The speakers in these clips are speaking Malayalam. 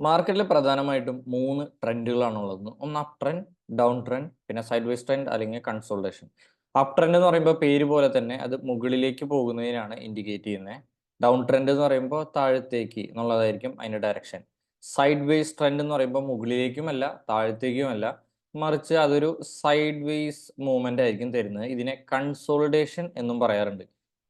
മാർക്കറ്റിൽ പ്രധാനമായിട്ടും 3 ട്രെൻഡുകളാണുള്ളത്. ഒന്ന് അപ്പ് ട്രെൻഡ്, ഡൗൺ ട്രെൻഡ്, പിന്നെ സൈഡ് വേസ് ട്രെൻഡ് അല്ലെങ്കിൽ കൺസോൾട്ടേഷൻ. അപ്പ് ട്രെൻഡ് എന്ന് പറയുമ്പോൾ പേര് പോലെ തന്നെ അത് മുകളിലേക്ക് പോകുന്നതിനാണ് ഇൻഡിക്കേറ്റ് ചെയ്യുന്നത്. ഡൗൺ ട്രെൻഡ് എന്ന് പറയുമ്പോൾ താഴത്തേക്ക് എന്നുള്ളതായിരിക്കും അതിന്റെ ഡയറക്ഷൻ. സൈഡ് വേസ് ട്രെൻഡ് എന്ന് പറയുമ്പോൾ മുകളിലേക്കുമല്ല താഴത്തേക്കുമല്ല, മറിച്ച് അതൊരു സൈഡ് വേസ് മൂവ്മെന്റ് ആയിരിക്കും തരുന്നത്. ഇതിനെ കൺസോളിഡേഷൻ എന്നും പറയാറുണ്ട്.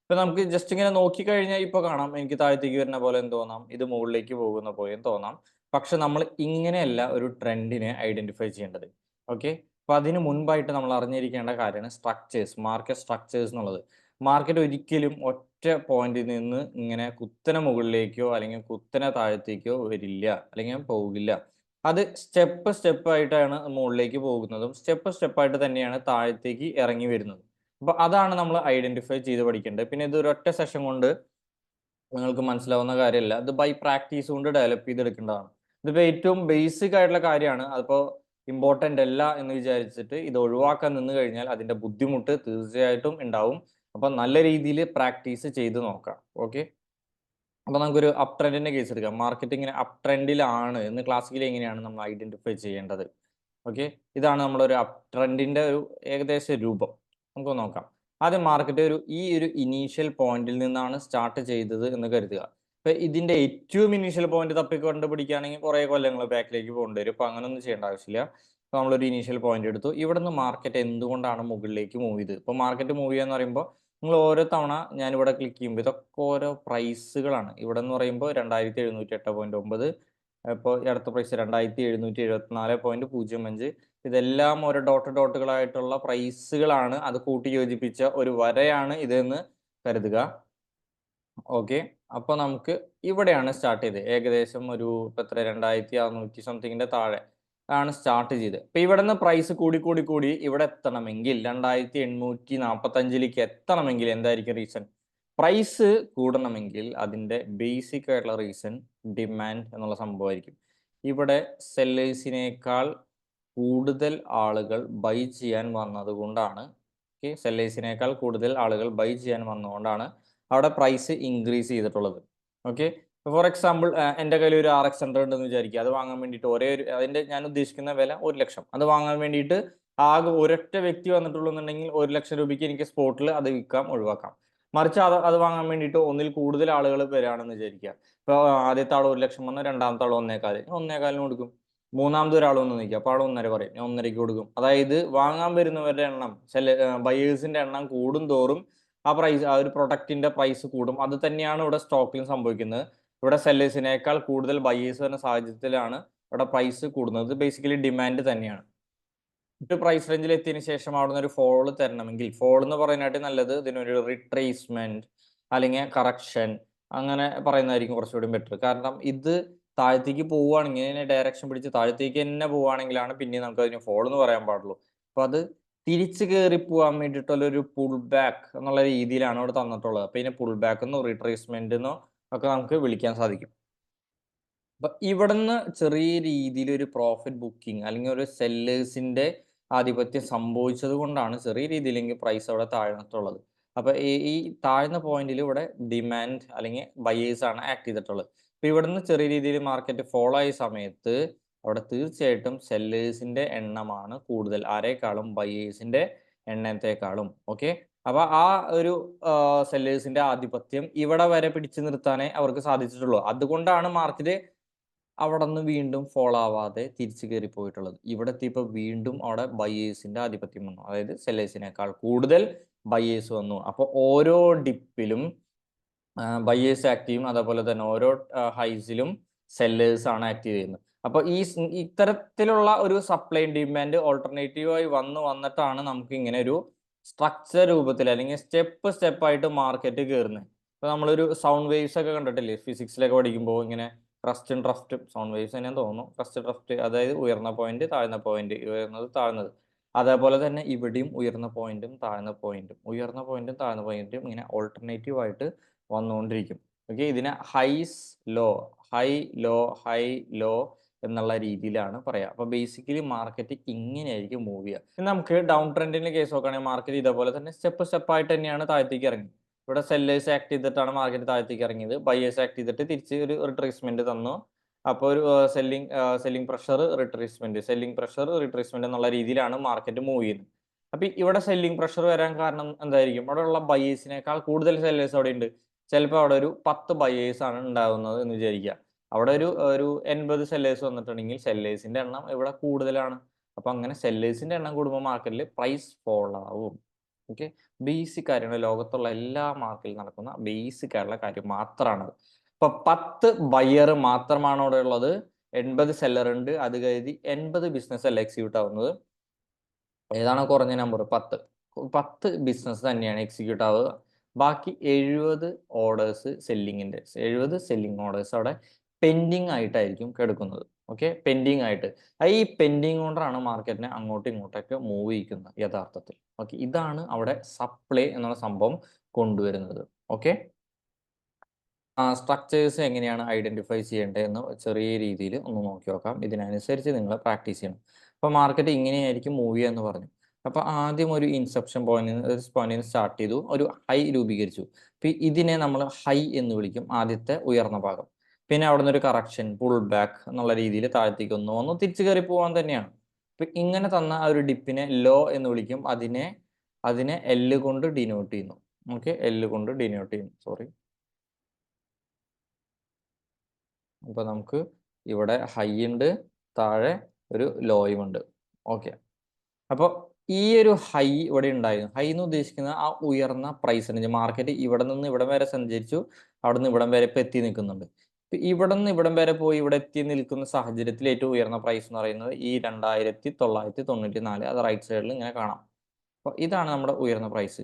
ഇപ്പൊ നമുക്ക് ജസ്റ്റ് ഇങ്ങനെ നോക്കിക്കഴിഞ്ഞാൽ ഇപ്പൊ കാണാം, എനിക്ക് താഴത്തേക്ക് വരുന്ന പോലെ തോന്നാം, ഇത് മുകളിലേക്ക് പോകുന്ന പോലെയും തോന്നാം. പക്ഷെ നമ്മൾ ഇങ്ങനെയല്ല ഒരു ട്രെൻഡിനെ ഐഡന്റിഫൈ ചെയ്യേണ്ടത്. ഓക്കെ. അപ്പൊ അതിന് മുൻപായിട്ട് നമ്മൾ അറിഞ്ഞിരിക്കേണ്ട കാര്യമാണ് സ്ട്രക്ചേഴ്സ്, മാർക്കറ്റ് സ്ട്രക്ചേഴ്സ് എന്നുള്ളത്. മാർക്കറ്റ് ഒരിക്കലും ഒറ്റ പോയിന്റിൽ നിന്ന് ഇങ്ങനെ കുത്തനെ മുകളിലേക്കോ അല്ലെങ്കിൽ കുത്തനെ താഴത്തേക്കോ വരില്ല, അല്ലെങ്കിൽ പോകില്ല. അത് സ്റ്റെപ്പ് സ്റ്റെപ്പ് ആയിട്ടാണ് മുകളിലേക്ക് പോകുന്നതും സ്റ്റെപ്പ് സ്റ്റെപ്പ് ആയിട്ട് തന്നെയാണ് താഴത്തേക്ക് ഇറങ്ങി വരുന്നത്. അപ്പൊ അതാണ് നമ്മൾ ഐഡന്റിഫൈ ചെയ്ത് പഠിക്കേണ്ടത്. പിന്നെ ഇത് ഒരൊറ്റ സെഷൻ കൊണ്ട് നിങ്ങൾക്ക് മനസ്സിലാവുന്ന കാര്യമല്ല. ഇത് ബൈ പ്രാക്ടീസ് കൊണ്ട് ഡെവലപ്പ് ചെയ്തെടുക്കേണ്ടതാണ്. ഇതിപ്പോ ഏറ്റവും ബേസിക് ആയിട്ടുള്ള കാര്യമാണ്. അതിപ്പോ ഇമ്പോർട്ടന്റ് അല്ല എന്ന് വിചാരിച്ചിട്ട് ഇത് ഒഴിവാക്കാൻ നിന്ന് കഴിഞ്ഞാൽ അതിന്റെ ബുദ്ധിമുട്ട് തീർച്ചയായിട്ടും ഉണ്ടാവും. അപ്പൊ നല്ല രീതിയിൽ പ്രാക്ടീസ് ചെയ്ത് നോക്കാം. ഓക്കെ. അപ്പൊ നമുക്കൊരു അപ്പ് ട്രെൻഡിന്റെ കേസ് എടുക്കാം. മാർക്കറ്റ് ഇങ്ങനെ അപ്പ് ട്രെൻഡിലാണ് എന്ന് ക്ലാസിക്കലി എങ്ങനെയാണ് നമ്മൾ ഐഡന്റിഫൈ ചെയ്യേണ്ടത്? ഓക്കെ. ഇതാണ് നമ്മളൊരു അപ്പ് ട്രെൻഡിന്റെ ഒരു ഏകദേശ രൂപം. നമുക്ക് നോക്കാം. ആദ്യം മാർക്കറ്റ് ഈ ഒരു ഇനീഷ്യൽ പോയിന്റിൽ നിന്നാണ് സ്റ്റാർട്ട് ചെയ്തത് എന്ന് കരുതുക. ഇപ്പൊ ഇതിന്റെ ഏറ്റവും ഇനീഷ്യൽ പോയിന്റ് തപ്പി കണ്ടുപിടിക്കുകയാണെങ്കിൽ കുറെ കൊല്ലങ്ങൾ ബാക്കിലേക്ക് പോകേണ്ടി വരും. ഇപ്പൊ അങ്ങനെയൊന്നും ചെയ്യേണ്ട ആവശ്യമില്ല. ഇപ്പൊ നമ്മളൊരു ഇനീഷ്യൽ പോയിന്റ് എടുത്തു. ഇവിടുന്ന് മാർക്കറ്റ് എന്തുകൊണ്ടാണ് മുകളിലേക്ക് മൂവ് ചെയ്തത്? ഇപ്പൊ മാർക്കറ്റ് മൂവ് ചെയ്യുക എന്ന് പറയുമ്പോൾ നിങ്ങൾ ഓരോ തവണ ഞാനിവിടെ ക്ലിക്ക് ചെയ്യുമ്പോൾ ഇതൊക്കെ ഓരോ പ്രൈസുകളാണ്. ഇവിടെ എന്ന് പറയുമ്പോൾ 2708.9, ഇപ്പോൾ ഈ അടുത്ത പ്രൈസ് 2774.05. ഇതെല്ലാം ഓരോ ഡോട്ടുകളായിട്ടുള്ള പ്രൈസുകളാണ്. അത് കൂട്ടി യോജിപ്പിച്ച ഒരു വരയാണ് ഇതെന്ന് കരുതുക. ഓക്കെ. അപ്പൊ നമുക്ക് ഇവിടെയാണ് സ്റ്റാർട്ട് ചെയ്തത്. ഏകദേശം ഒരു ഇപ്പൊ എത്ര 2600 സംതിങ്ങിന്റെ താഴെ ആണ് സ്റ്റാർട്ട് ചെയ്തത്. അപ്പൊ ഇവിടുന്ന് പ്രൈസ് കൂടി ഇവിടെ എത്തണമെങ്കിൽ 2845ലേക്ക് എത്തണമെങ്കിൽ എന്തായിരിക്കും റീസൺ? പ്രൈസ് കൂടണമെങ്കിൽ അതിന്റെ ബേസിക് ആയിട്ടുള്ള റീസൺ ഡിമാൻഡ് എന്നുള്ള സംഭവമായിരിക്കും. ഇവിടെ സെല്ലേഴ്സിനേക്കാൾ കൂടുതൽ ആളുകൾ ബൈ ചെയ്യാൻ വന്നതുകൊണ്ടാണ്. ഓക്കെ. സെല്ലേഴ്സിനേക്കാൾ കൂടുതൽ ആളുകൾ ബൈ ചെയ്യാൻ വന്നതുകൊണ്ടാണ് അവിടെ പ്രൈസ് ഇൻക്രീസ് ചെയ്തിട്ടുള്ളത്. ഓക്കെ. ഫോർ എക്സാമ്പിൾ എൻ്റെ കയ്യിൽ ഒരു RX100 ഉണ്ടെന്ന് വിചാരിക്കുക. അത് വാങ്ങാൻ വേണ്ടിയിട്ട് അതിന്റെ ഞാൻ ഉദ്ദേശിക്കുന്ന വില 1,00,000. അത് വാങ്ങാൻ വേണ്ടിയിട്ട് ആകെ ഒരൊറ്റ വ്യക്തി വന്നിട്ടുള്ളൂ എന്നുണ്ടെങ്കിൽ 1,00,000 രൂപയ്ക്ക് എനിക്ക് സ്പോട്ടിൽ അത് വിൽക്കാം, ഒഴിവാക്കാം. മറിച്ച് അത് വാങ്ങാൻ വേണ്ടിയിട്ട് ഒന്നിൽ കൂടുതൽ ആളുകൾ വരികയാണെന്ന് വിചാരിക്കുക. ഇപ്പോൾ ആദ്യത്തെ ആൾ 1,00,000 വന്നു, രണ്ടാമത്തെ ആൾ 1,400, 1,400 കൊടുക്കും. മൂന്നാമത് ഒരാൾ വന്ന് നിൽക്കുക, അപ്പോൾ ആൾ 1.5 പറയും, ഞാൻ 1.5ക്ക് കൊടുക്കും. അതായത് വാങ്ങാൻ വരുന്നവരുടെ എണ്ണം, ബയേഴ്സിന്റെ എണ്ണം കൂടും തോറും ആ ഒരു പ്രൊഡക്റ്റിന്റെ പ്രൈസ് കൂടും. അത് തന്നെയാണ് ഇവിടെ സ്റ്റോക്കിലും സംഭവിക്കുന്നത്. ഇവിടെ സെല്ലേഴ്സിനേക്കാൾ കൂടുതൽ ബയേഴ്സ് വരുന്ന സാഹചര്യത്തിലാണ് ഇവിടെ പ്രൈസ് കൂടുന്നത്. ബേസിക്കലി ഡിമാൻഡ് തന്നെയാണ്. ഒരു പ്രൈസ് റേഞ്ചിൽ എത്തിയതിനു ശേഷം അവിടുന്ന് ഒരു ഫോൾ തരണമെങ്കിൽ, ഫോൾ എന്ന് പറയാനായിട്ട് നല്ലത് ഇതിനൊരു റിട്രേസ്മെന്റ് അല്ലെങ്കിൽ കറക്ഷൻ അങ്ങനെ പറയുന്നതായിരിക്കും കുറച്ചുകൂടി ബെറ്റർ. കാരണം ഇത് താഴത്തേക്ക് പോവുകയാണെങ്കിൽ, ഇതിനെ ഡയറക്ഷൻ പിടിച്ച് താഴത്തേക്ക് തന്നെ പോവുകയാണെങ്കിലാണ് പിന്നെ നമുക്ക് അതിന് ഫോൾ എന്ന് പറയാൻ പാടുള്ളൂ. അപ്പൊ അത് തിരിച്ചു കയറി പോകാൻ വേണ്ടിയിട്ടുള്ള ഒരു പുൾ ബാക്ക് എന്നുള്ള രീതിയിലാണ് ഇവിടെ തന്നിട്ടുള്ളത്. അപ്പൊ ഇതിനെ പുൾ ബാക്ക് എന്നോ റിട്രേസ്മെന്റ് എന്നോ ഒക്കെ നമുക്ക് വിളിക്കാൻ സാധിക്കും. അപ്പൊ ഇവിടുന്ന് ചെറിയ രീതിയിൽ ഒരു പ്രോഫിറ്റ് ബുക്കിംഗ് അല്ലെങ്കിൽ ഒരു സെല്ലേഴ്സിന്റെ ആധിപത്യം സംഭവിച്ചത് കൊണ്ടാണ് ചെറിയ രീതിയിലെങ്കിൽ പ്രൈസ് അവിടെ താഴ്ന്നിട്ടുള്ളത്. അപ്പൊ ഈ താഴ്ന്ന പോയിന്റിൽ ഇവിടെ ഡിമാൻഡ് അല്ലെങ്കിൽ ബയേഴ്സ് ആണ് ആക്ട് ചെയ്തിട്ടുള്ളത്. അപ്പൊ ഇവിടുന്ന് ചെറിയ രീതിയിൽ മാർക്കറ്റ് ഫോളോ ആയ സമയത്ത് അവിടെ തീർച്ചയായിട്ടും സെല്ലേഴ്സിന്റെ എണ്ണമാണ് കൂടുതൽ, ആരേക്കാളും ബയേഴ്സിന്റെ എണ്ണത്തെക്കാളും. ഓക്കെ. അപ്പൊ ആ ഒരു സെല്ലേഴ്സിന്റെ ആധിപത്യം ഇവിടെ വരെ പിടിച്ചു നിർത്താനേ അവർക്ക് സാധിച്ചിട്ടുള്ളൂ. അതുകൊണ്ടാണ് മാർക്കറ്റ് അവിടെ നിന്ന് വീണ്ടും ഫോളോ ആവാതെ തിരിച്ചു കയറി പോയിട്ടുള്ളത്. ഇവിടെ എത്തിയപ്പോൾ വീണ്ടും അവിടെ ബയേഴ്സിന്റെ ആധിപത്യം വന്നു. അതായത് സെല്ലേഴ്സിനേക്കാൾ കൂടുതൽ ബയേഴ്സ് വന്നു. അപ്പോൾ ഓരോ ഡിപ്പിലും ബയേഴ്സ് ആക്ട് ചെയ്യും. അതേപോലെ തന്നെ ഓരോ ഹൈസിലും സെല്ലേഴ്സ് ആണ് ആക്ട് ചെയ്യുന്നത്. അപ്പോൾ ഇത്തരത്തിലുള്ള ഒരു സപ്ലൈ ഡിമാൻഡ് ഓൾട്ടർനേറ്റീവായി വന്നിട്ടാണ് നമുക്ക് ഇങ്ങനെ ഒരു സ്ട്രക്ചർ രൂപത്തിൽ അല്ലെങ്കിൽ സ്റ്റെപ്പ് സ്റ്റെപ്പ് ആയിട്ട് മാർക്കറ്റ് കയറുന്നത്. ഇപ്പൊ നമ്മളൊരു സൗണ്ട് വേവ്സ് ഒക്കെ കണ്ടിട്ടില്ലേ ഫിസിക്സിലൊക്കെ പഠിക്കുമ്പോൾ? ഇങ്ങനെ ക്രസ്റ്റും ട്രഫ്റ്റും, സൗണ്ട് വേവ്സ് തന്നെയാന്ന് തോന്നുന്നു. ക്രസ്റ്റ് ട്രഫ്റ്റ്, അതായത് ഉയർന്ന പോയിന്റ് താഴ്ന്ന പോയിന്റ്, ഉയർന്നത് താഴ്ന്നത്. അതേപോലെ തന്നെ ഇവിടെയും ഉയർന്ന പോയിന്റും താഴ്ന്ന പോയിന്റും, ഉയർന്ന പോയിന്റും താഴ്ന്ന പോയിന്റും ഇങ്ങനെ ഓൾട്ടർനേറ്റീവ് ആയിട്ട് വന്നുകൊണ്ടിരിക്കും. ഓക്കെ. ഇതിനെ highs low, high low, high low എന്നുള്ള രീതിയിലാണ് പറയാം. അപ്പൊ ബേസിക്കലി മാർക്കറ്റ് ഇങ്ങനെയായിരിക്കും മൂവ് ചെയ്യുക. ഇനി നമുക്ക് ഡൗൺ ട്രെൻഡിന്റെ കേസ് നോക്കുകയാണെങ്കിൽ മാർക്കറ്റ് ഇതേപോലെ തന്നെ സ്റ്റെപ്പ് സ്റ്റെപ്പ് ആയിട്ട് തന്നെയാണ് താഴത്തേക്ക് ഇറങ്ങി. ഇവിടെ സെല്ലേഴ്സ് ആക്ട് ചെയ്തിട്ടാണ് മാർക്കറ്റ് താഴത്തേക്ക് ഇറങ്ങിയത്. ബയേഴ്സ് ആക്ട് ചെയ്തിട്ട് തിരിച്ച് ഒരു റിട്രേസ്മെന്റ് തന്നു. അപ്പോൾ ഒരു സെല്ലിംഗ് പ്രഷർ റിട്രേസ്മെന്റ് എന്നുള്ള രീതിയിലാണ് മാർക്കറ്റ് മൂവ് ചെയ്യുന്നത്. അപ്പൊ ഇവിടെ സെല്ലിംഗ് പ്രഷർ വരാൻ കാരണം എന്തായിരിക്കും? അവിടെ ഉള്ള ബയേഴ്സിനേക്കാൾ കൂടുതൽ സെല്ലേഴ്സ് അവിടെ ഉണ്ട്. ചിലപ്പോൾ അവിടെ ഒരു 10 ബയേഴ്സ് ആണ് ഉണ്ടാവുന്നത് എന്ന് വിചാരിക്കുക. അവിടെ ഒരു 80 സെല്ലേഴ്സ് വന്നിട്ടുണ്ടെങ്കിൽ സെല്ലേഴ്സിന്റെ എണ്ണം ഇവിടെ കൂടുതലാണ്. അപ്പൊ അങ്ങനെ സെല്ലേഴ്സിന്റെ എണ്ണം കൂടുമ്പോൾ മാർക്കറ്റിൽ പ്രൈസ് ഫോൾ ആവും. ഓക്കെ, ബേസിക് കാര്യങ്ങൾ ലോകത്തുള്ള എല്ലാ മാർക്കറ്റിൽ നടക്കുന്ന ബേസിക് ആയിട്ടുള്ള കാര്യം മാത്രമാണ്. ഇപ്പൊ 10 ബയർ മാത്രമാണ് അവിടെ ഉള്ളത്, 80 സെല്ലർ ഉണ്ട്. അത് കരുതി 80 ബിസിനസ് അല്ല എക്സിക്യൂട്ട് ആവുന്നത്. ഏതാണ് കുറഞ്ഞ നമ്പർ? 10 ബിസിനസ് തന്നെയാണ് എക്സിക്യൂട്ട് ആവുക. ബാക്കി 70 ഓർഡേഴ്സ് 70 സെല്ലിംഗ് ഓർഡേഴ്സ് അവിടെ പെൻഡിങ് ആയിട്ടായിരിക്കും കിടക്കുന്നത്. ഓക്കെ, പെൻഡിങ് ആയിട്ട്. ഈ പെൻഡിങ് കൊണ്ടാണ് മാർക്കറ്റിനെ അങ്ങോട്ടും ഇങ്ങോട്ടൊക്കെ മൂവ് ചെയ്യിക്കുന്നത് യഥാർത്ഥത്തിൽ. ഓക്കെ, ഇതാണ് അവിടെ സപ്ലൈ എന്നുള്ള സംഭവം കൊണ്ടുവരുന്നത്. ഓക്കെ, സ്ട്രക്ചേഴ്സ് എങ്ങനെയാണ് ഐഡന്റിഫൈ ചെയ്യേണ്ടത് എന്ന് ചെറിയ രീതിയിൽ ഒന്ന് നോക്കി നോക്കാം. ഇതിനനുസരിച്ച് നിങ്ങൾ പ്രാക്ടീസ് ചെയ്യണം. അപ്പോൾ മാർക്കറ്റ് ഇങ്ങനെയായിരിക്കും മൂവ് ചെയ്യുക എന്ന് പറഞ്ഞു. അപ്പോൾ ആദ്യം ഒരു ഇൻസെപ്ഷൻ പോയിന്റിൽ സ്റ്റാർട്ട് ചെയ്തു, ഒരു ഹൈ രൂപീകരിച്ചു. അപ്പോൾ ഇതിനെ നമ്മൾ ഹൈ എന്ന് വിളിക്കും, ആദ്യത്തെ ഉയർന്ന ഭാഗം. പിന്നെ അവിടെ നിന്ന് ഒരു കറക്ഷൻ, പുൾ ബാക്ക് എന്നുള്ള രീതിയിൽ താഴത്തേക്ക് ഒന്ന് തിരിച്ചു കയറി പോകാൻ തന്നെയാണ്. അപ്പം ഇങ്ങനെ തന്ന ആ ഒരു ഡിപ്പിനെ ലോ എന്ന് വിളിക്കും. അതിനെ എൽ കൊണ്ട് ഡിനോട്ട് ചെയ്യുന്നു. ഓക്കെ, എൽ കൊണ്ട് ഡിനോട്ട് ചെയ്യുന്നു. സോറി. അപ്പൊ നമുക്ക് ഇവിടെ ഹൈ ഉണ്ട്, താഴെ ഒരു ലോയും ഉണ്ട്. ഓക്കെ, അപ്പോൾ ഈ ഒരു ഹൈ ഇവിടെ ഉണ്ടായിരുന്നു. ഹൈ എന്ന് ഉദ്ദേശിക്കുന്നത് ആ ഉയർന്ന പ്രൈസ് റേഞ്ച്. മാർക്കറ്റ് ഇവിടെ നിന്ന് ഇവിടം വരെ സഞ്ചരിച്ചു, അവിടെ നിന്ന് ഇവിടം വരെ ഇപ്പൊ എത്തി നിൽക്കുന്നുണ്ട്. ഇവിടെ നിന്ന് ഇവിടം വരെ പോയി ഇവിടെ എത്തി നിൽക്കുന്ന സാഹചര്യത്തിൽ ഏറ്റവും ഉയർന്ന പ്രൈസ് എന്ന് പറയുന്നത് ഈ 2994. അത് റൈറ്റ് സൈഡിൽ ഇങ്ങനെ കാണാം. അപ്പോൾ ഇതാണ് നമ്മുടെ ഉയർന്ന പ്രൈസ്.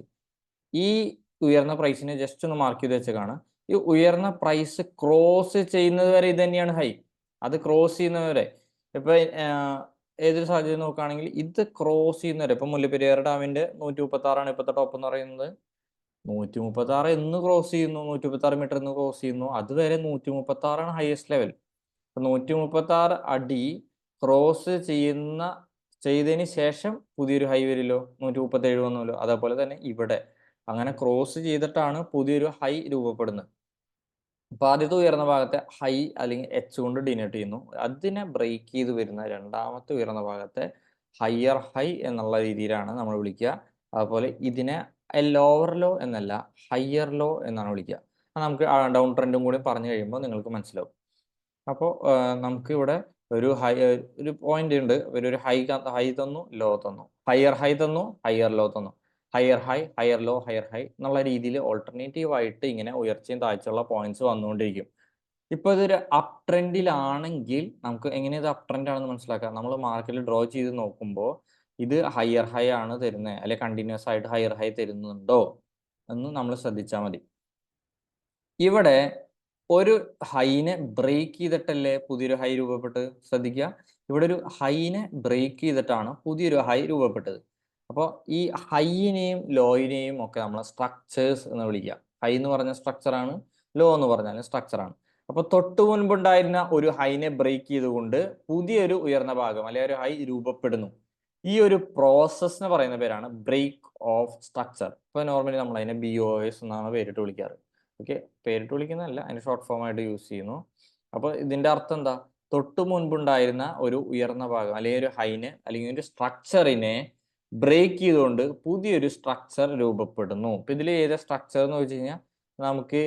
ഈ ഉയർന്ന പ്രൈസിനെ ജസ്റ്റ് ഒന്ന് മാർക്ക് ചെയ്ത് വെച്ചേക്കാണ്. ഈ ഉയർന്ന പ്രൈസ് ക്രോസ് ചെയ്യുന്നത് വരെ ഇത് തന്നെയാണ് ഹൈ. അത് ക്രോസ് ചെയ്യുന്നവരെ ഇപ്പൊ ഏതൊരു സാഹചര്യം നോക്കുകയാണെങ്കിൽ ഇത് ക്രോസ് ചെയ്യുന്നവരെ, ഇപ്പൊ മുല്ലപ്പെരിയാർ ഡാമിന്റെ 136 ഇപ്പോഴത്തെ ടോപ്പ് എന്ന് പറയുന്നത്. 136 എന്ന് ക്രോസ് ചെയ്യുന്നു, 136 മീറ്റർ എന്ന് ക്രോസ് ചെയ്യുന്നു. അതുവരെ 136 ഹയസ്റ്റ് ലെവൽ. 136 അടി ക്രോസ് ചെയ്തതിന് ശേഷം പുതിയൊരു ഹൈ വരില്ലോ, 137 വന്നല്ലോ. അതേപോലെ തന്നെ ഇവിടെ അങ്ങനെ ക്രോസ് ചെയ്തിട്ടാണ് പുതിയൊരു ഹൈ രൂപപ്പെടുന്നത്. അപ്പൊ ആദ്യത്തെ ഉയർന്ന ഭാഗത്തെ ഹൈ അല്ലെങ്കിൽ എച്ച് കൊണ്ട് ഡിനോട്ട് ചെയ്യുന്നു. അതിനെ ബ്രേക്ക് ചെയ്ത് വരുന്ന രണ്ടാമത്തെ ഉയർന്ന ഭാഗത്തെ ഹയർ ഹൈ എന്നുള്ള രീതിയിലാണ് നമ്മൾ വിളിക്കുക. അതുപോലെ ഇതിനെ ലോവർ ലോ എന്നല്ല, ഹയർ ലോ എന്നാണ് വിളിക്കുക. നമുക്ക് ഡൗൺ ട്രെൻഡും കൂടി പറഞ്ഞു കഴിയുമ്പോൾ നിങ്ങൾക്ക് മനസ്സിലാവും. അപ്പോൾ നമുക്ക് ഇവിടെ ഒരു പോയിന്റ് ഉണ്ട്. ഒരു ഹൈ തന്നു, ലോ തന്നു, ഹയർ ഹൈ തന്നു, ഹയർ ലോ തന്നു, higher high, higher low, higher high എന്നുള്ള രീതിയിൽ ഓൾട്ടർനേറ്റീവ് ആയിട്ട് ഇങ്ങനെ ഉയർച്ചയും താഴ്ചയുള്ള പോയിന്റ്സ് വന്നുകൊണ്ടിരിക്കും. ഇപ്പൊ ഇതൊരു അപ് ട്രെൻഡിലാണെങ്കിൽ നമുക്ക് എങ്ങനെ ഇത് അപ് ട്രെൻഡ് ആണെന്ന് മനസ്സിലാക്കാം. നമ്മൾ മാർക്കറ്റിൽ ഡ്രോ ചെയ്ത് നോക്കുമ്പോൾ ഇത് ഹയർ ഹൈ ആണ് തരുന്നത്, അല്ലെ കണ്ടിന്യൂസ് ആയിട്ട് ഹയർ ഹൈ തരുന്നുണ്ടോ എന്ന് നമ്മൾ ശ്രദ്ധിച്ചാൽ മതി. ഇവിടെ ഒരു ഹൈനെ ബ്രേക്ക് ചെയ്തിട്ടല്ലേ പുതിയൊരു ഹൈ രൂപപ്പെട്ട്. ശ്രദ്ധിക്കുക, ഇവിടെ ഒരു ഹൈനെ ബ്രേക്ക് ചെയ്തിട്ടാണ് പുതിയൊരു ഹൈ രൂപപ്പെട്ടത്. അപ്പോൾ ഈ ഹൈനെയും ലോയിനെയും ഒക്കെ നമ്മൾ സ്ട്രക്ചേഴ്സ് എന്ന് വിളിക്കുക. ഹൈ എന്ന് പറഞ്ഞ സ്ട്രക്ചറാണ്, ലോ എന്ന് പറഞ്ഞാലും സ്ട്രക്ചറാണ്. അപ്പൊ തൊട്ടു മുൻപുണ്ടായിരുന്ന ഒരു ഹൈനെ ബ്രേക്ക് ചെയ്തുകൊണ്ട് പുതിയൊരു ഉയർന്ന ഭാഗം അല്ലെങ്കിൽ ഒരു ഹൈ രൂപപ്പെടുന്നു. ഈ ഒരു പ്രോസസ്സിന് പറയുന്ന പേരാണ് ബ്രേക്ക് ഓഫ് സ്ട്രക്ചർ. ഇപ്പൊ നോർമലി നമ്മൾ അതിനെ BOS എന്നാണ് പേരിട്ട് വിളിക്കാറ്. ഓക്കെ, പേരിട്ട് വിളിക്കുന്നതല്ല, അതിന് ഷോർട്ട് ഫോം ആയിട്ട് യൂസ് ചെയ്യുന്നു. അപ്പോൾ ഇതിന്റെ അർത്ഥം എന്താ? തൊട്ടു മുൻപുണ്ടായിരുന്ന ഒരു ഉയർന്ന ഭാഗം അല്ലെങ്കിൽ ഒരു ഹൈനെ അല്ലെങ്കിൽ ഒരു സ്ട്രക്ചറിനെ ബ്രേക്ക് ചെയ്തുകൊണ്ട് പുതിയൊരു സ്ട്രക്ചർ രൂപപ്പെടുന്നു. ഇപ്പൊ ഇതിൽ ഏത് സ്ട്രക്ചർ എന്ന് വെച്ച് കഴിഞ്ഞാൽ നമുക്ക്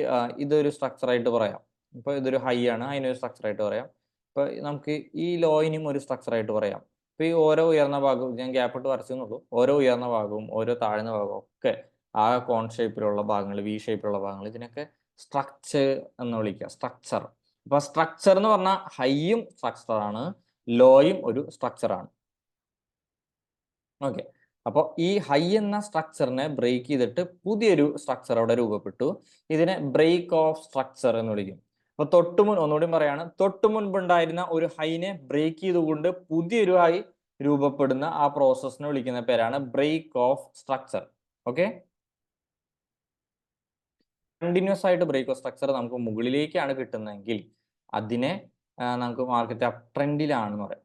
ഇതൊരു സ്ട്രക്ചറായിട്ട് പറയാം. ഇപ്പൊ ഇതൊരു ഹൈ ആണ്, അതിനൊരു സ്ട്രക്ചറായിട്ട് പറയാം. ഇപ്പൊ നമുക്ക് ഈ ലോയിനും ഒരു സ്ട്രക്ചറായിട്ട് പറയാം. ഇപ്പൊ ഈ ഓരോ ഉയർന്ന ഭാഗവും ഞാൻ ഗ്യാപ്പ് ഇട്ട് വരച്ചെന്നുള്ളൂ. ഓരോ ഉയർന്ന ഭാഗവും ഓരോ താഴ്ന്ന ഭാഗവും ഒക്കെ ആ കോൺ ഷേപ്പിലുള്ള ഭാഗങ്ങൾ, വി ഷേപ്പിലുള്ള ഭാഗങ്ങൾ, ഇതിനൊക്കെ സ്ട്രക്ചർ എന്ന് വിളിക്കുക. സ്ട്രക്ചർ. അപ്പൊ സ്ട്രക്ചർ എന്ന് പറഞ്ഞാൽ ഹൈയും സ്ട്രക്ചറാണ്, ലോയും ഒരു സ്ട്രക്ചറാണ്. ഓക്കെ, അപ്പോൾ ഈ ഹൈ എന്ന സ്ട്രക്ചറിനെ ബ്രേക്ക് ചെയ്തിട്ട് പുതിയൊരു സ്ട്രക്ചർ അവിടെ രൂപപ്പെട്ടു. ഇതിനെ ബ്രേക്ക് ഓഫ് സ്ട്രക്ചർ എന്ന് വിളിക്കും. അപ്പൊ ഒന്നുകൂടി പറയാണ്, തൊട്ടു മുൻപുണ്ടായിരുന്ന ഒരു ഹൈനെ ബ്രേക്ക് ചെയ്തുകൊണ്ട് പുതിയൊരു ഹൈ രൂപപ്പെടുന്ന ആ പ്രോസസ്സിനെ വിളിക്കുന്ന പേരാണ് break of structure. Okay, continuous ആയിട്ട് ബ്രേക്ക് ഓഫ് സ്ട്രക്ചർ നമുക്ക് മുകളിലേക്കാണ് കിട്ടുന്നതെങ്കിൽ അതിനെ നമുക്ക് മാർക്കറ്റ് അപ് ട്രെൻഡിലാണെന്ന് പറയാം.